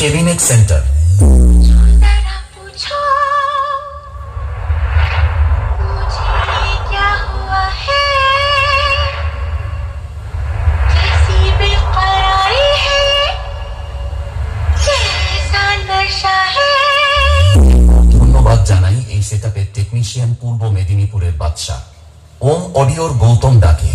Cabinet centre. ধন্যবাদ জানাই এই সেটআপের টেকনিশিয়ান পূর্ব মেদিনীপুরের বাদশা ওম অডিওর গৌতম ডাকে।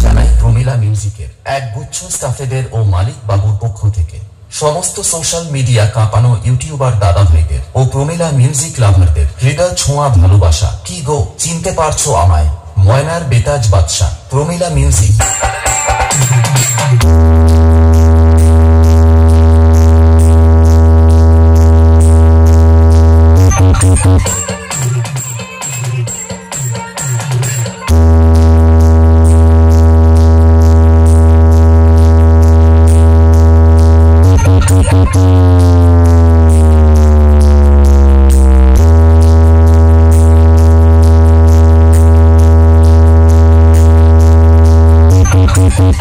জানাই প্রমিলা মিউজিকের একগুচ্ছ স্টাফেদের ও মালিক বাবুর পক্ষ থেকে সমস্ত সোশ্যাল মিডিয়া কাঁপানো ইউটিউবার দাদা ভাইদের ও প্রমিলা মিউজিক লাভারদের হৃদয় ছোঁয়া ভালোবাসা। কি গো চিনতে পারছো আমায়? ময়নার বেতাজ বাদশা, প্রমিলা মিউজিক। Remix,